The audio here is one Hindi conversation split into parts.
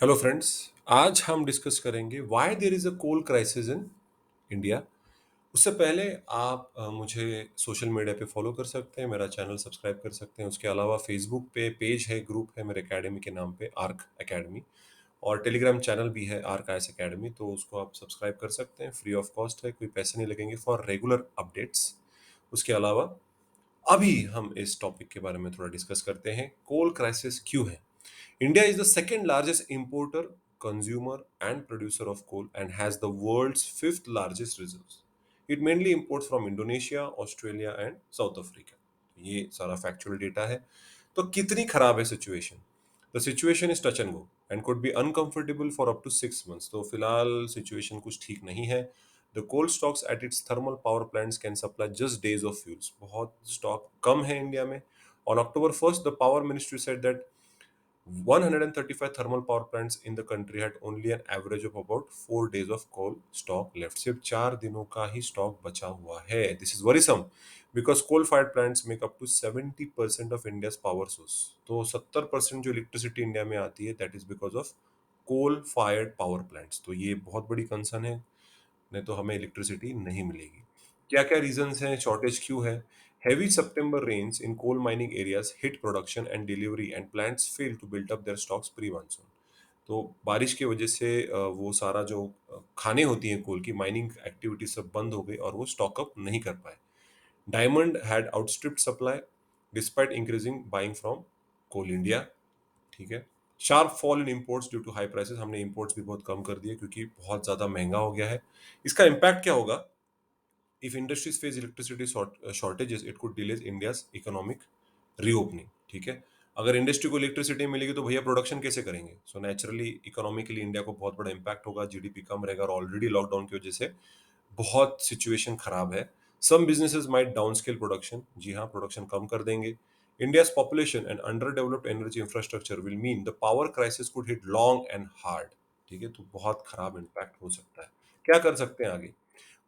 Hello friends. आज हम डिस्कस करेंगे why there is a coal crisis in India. उससे पहले आप मुझे सोशल मीडिया पे फॉलो कर सकते हैं, मेरा चैनल सब्सक्राइब कर सकते हैं। उसके अलावा फेसबुक पे पेज है, ग्रुप है मेरे एकेडमी के नाम पे, आर्क एकेडमी। और टेलीग्राम चैनल भी है, आर्क आईएस एकेडमी, तो उसको आप सब्सक्राइब कर सकते हैं। फ्री ऑफ कॉस्ट है, कोई पैसे नहीं लगेंगे फॉर रेगुलर अपडेट्स। उसके अलावा अभी हम इस टॉपिक के बारे में थोड़ा डिस्कस करते हैं, कोल क्राइसिस क्यों है। India is the second largest importer, consumer, and producer of coal and has the world's fifth largest reserves. It mainly imports from Indonesia, Australia, and South Africa. ये सारा फैक्चुअल डेटा है। तो कितनी खराब है situation? The situation is touch and go and could be uncomfortable for up to 6 months। तो फिलहाल सिचुएशन कुछ ठीक नहीं है। The coal stocks at its thermal power plants can supply just days of fuels. बहुत स्टॉक कम है इंडिया में। On October 1st, the power ministry said that 135 thermal power plants in the country had only an average of about 4 days of coal stock left। सिर्फ 4 दिनों का ही स्टॉक बचा हुआ है। This is worrisome because coal fired plants make up to 70% of India's power source. तो 70% जो इलेक्ट्रिसिटी इंडिया में आती है that is because of coal fired power plants. तो ये बहुत बड़ी कंसर्न है, नहीं तो हमें इलेक्ट्रिसिटी नहीं मिलेगी। क्या क्या रीजंस हैं, शॉर्टेज क्यों है? Heavy September rains in coal mining areas hit production and delivery and plants fail to build up their stocks pre monsoon. तो बारिश की वजह से वो सारा जो खाने होती हैं कोल की, माइनिंग एक्टिविटी सब बंद हो गई और वो स्टॉक अप नहीं कर पाए। Demand had outstripped supply despite increasing buying from coal India. ठीक है। Sharp fall in imports due to high prices. हमने इंपोर्ट्स भी बहुत कम कर दिए क्योंकि बहुत ज्यादा महंगा हो गया है। इसका इम्पैक्ट क्या होगा? If industries face electricity shortages, it could delay India's economic reopening। ठीक है। अगर इंडस्ट्री को इलेक्ट्रिसिटी मिलेगी तो भैया प्रोडक्शन कैसे करेंगे? सो नेचुरली इकोनॉमिकली इंडिया को बहुत बड़ा इंपैक्ट होगा, जीडीपी कम रहेगा और ऑलरेडी लॉकडाउन की वजह से बहुत सिचुएशन खराब है। Some businesses might down scale production. जी हाँ, प्रोडक्शन कम कर देंगे। India's population and under developed energy infrastructure will mean the power crisis could hit long and hard. ठीक है, तो बहुत खराब इम्पैक्ट हो सकता है। क्या कर सकते हैं आगे?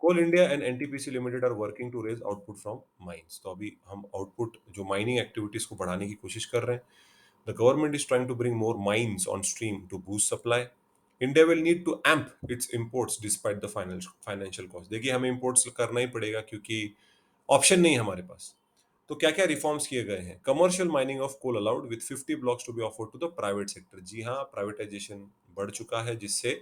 Coal India and NTPC limited are working to raise output from mines. तो अभी हम आउटपुट जो माइनिंग एक्टिविटीज को बढ़ाने की कोशिश कर रहे हैं। The government is trying to bring more mines on stream to boost supply. India will need to amp its imports despite the financial cost. देखिए, हमें इंपोर्ट्स करना ही पड़ेगा क्योंकि ऑप्शन नहीं है हमारे पास। तो क्या क्या रिफॉर्म्स किए गए हैं? Commercial mining of coal allowed with 50 blocks to be offered to the private sector. जी हाँ, प्राइवेटाइजेशन बढ़ चुका है जिससे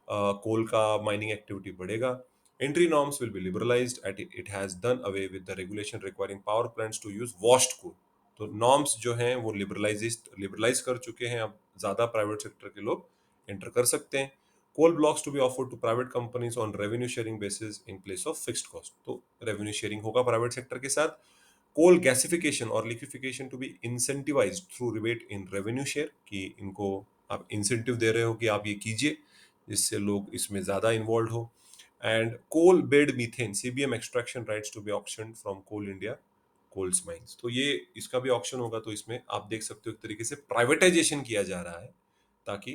कोल का माइनिंग एक्टिविटी बढ़ेगा। Entry norms will be liberalized at it has done away with the regulation requiring power plants to use washed coal। तो नॉर्म्स जो हैं वो लिबरलाइज कर चुके हैं। अब ज्यादा प्राइवेट सेक्टर के लोग एंटर कर सकते हैं। Coal blocks to be offered to private companies on revenue sharing basis in place of fixed cost. तो रेवेन्यू शेयरिंग होगा प्राइवेट सेक्टर के साथ। कोल गैसिफिकेशन और liquefaction to be incentivised through rebate in revenue share, कि इनको आप इंसेंटिव दे रहे हो कि आप ये कीजिए, जिससे लोग इसमें ज्यादा इन्वॉल्व हो। And coal bed methane CBM extraction rights to be auction from coal India coals mines. तो ये इसका भी ऑक्शन होगा। तो इसमें आप देख सकते हो एक तरीके से प्राइवेटाइजेशन किया जा रहा है ताकि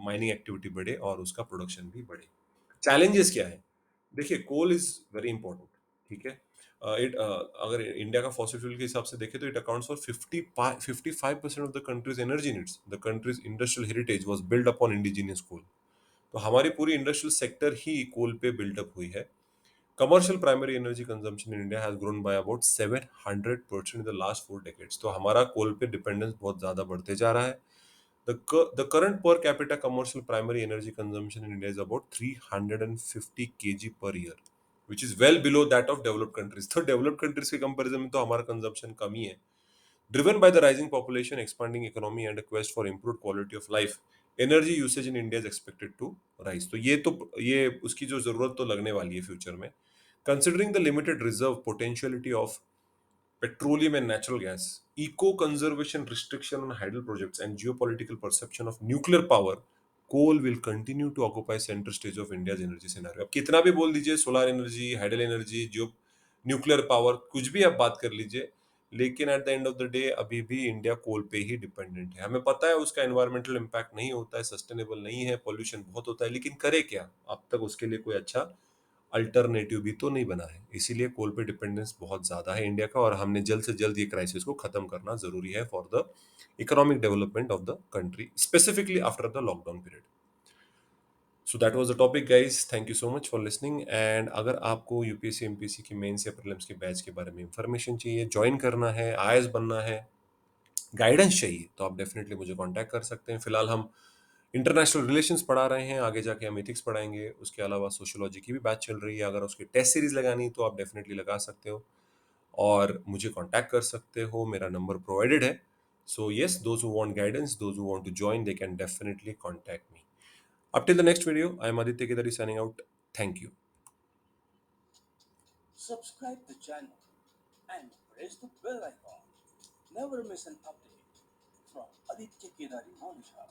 माइनिंग एक्टिविटी बढ़े और उसका प्रोडक्शन भी बढ़े। चैलेंजेस क्या है? देखिए, कोल इज वेरी इंपॉर्टेंट। ठीक है। इट अगर इंडिया का फॉसिल फ्यूल के हिसाब से देखें तो it accounts for 55% of the country's energy needs. The country's industrial heritage was build upon indigenous coal. तो हमारी पूरी इंडस्ट्रियल सेक्टर ही कोल पे बिल्डअप हुई है। Commercial primary energy consumption in India has grown by about 700% in the last 4 decades। तो हमारा कोल पे डिपेंडेंस बहुत ज्यादा बढ़ते जा रहा है। The current per capita commercial primary energy consumption in India is about 350 kg per year, which is well below that of developed countries। तो developed countries के कंपैरिजन में तो हमारा कंजम्पशन कम ही है। Driven by the rising population, expanding economy, and a quest for improved quality of life, energy usage in India is expected to rise। तो ये उसकी जो जरूरत तो लगने वाली है फ्यूचर में। Considering the limited reserve potentiality of petroleum and natural gas, eco-conservation restriction on hydel projects, and geopolitical perception of nuclear power, coal will continue to occupy center stage of India's energy scenario। अब कितना भी बोल दीजिए, सोलर एनर्जी, हाइडल एनर्जी, जो न्यूक्लियर पावर, कुछ भी आप बात कर लीजिए, लेकिन at the end of the day अभी भी इंडिया कोल पे ही डिपेंडेंट है। हमें पता है उसका एनवायरमेंटल इम्पैक्ट नहीं होता है, सस्टेनेबल नहीं है, पॉल्यूशन बहुत होता है, लेकिन करे क्या? अब तक उसके लिए कोई अच्छा अल्टरनेटिव भी तो नहीं बना है। इसीलिए कोल पे डिपेंडेंस बहुत ज्यादा है इंडिया का और हमने जल्द से जल्द ये क्राइसिस को खत्म करना जरूरी है for the economic development of the country, specifically after the lockdown period. So that was the topic guys, thank you so much for listening. And अगर आपको यूपीएससी एमपीएससी की मेंस या प्रीलिम्स के बैच के बारे में इंफॉर्मेशन चाहिए, ज्वाइन करना है, आईएएस बनना है, गाइडेंस चाहिए, तो आप डेफिनेटली मुझे कांटेक्ट कर सकते हैं। फिलहाल हम इंटरनेशनल रिलेशंस पढ़ा रहे हैं, आगे जाके हम एथिक्स पढ़ाएंगे, उसके अलावा सोशियोलॉजी की भी बैच चल रही है। अगर उसकी टेस्ट सीरीज लगानी तो आप डेफिनेटली लगा सकते हो और मुझे कांटेक्ट कर सकते हो, मेरा नंबर प्रोवाइडेड है। So yes, those who want guidance, those who want to join, they can definitely contact me. Up till the next video, I am Aditya Kedari signing out. Thank you. Subscribe the channel and press the bell icon. Never miss an update from Aditya Kedari Monisha.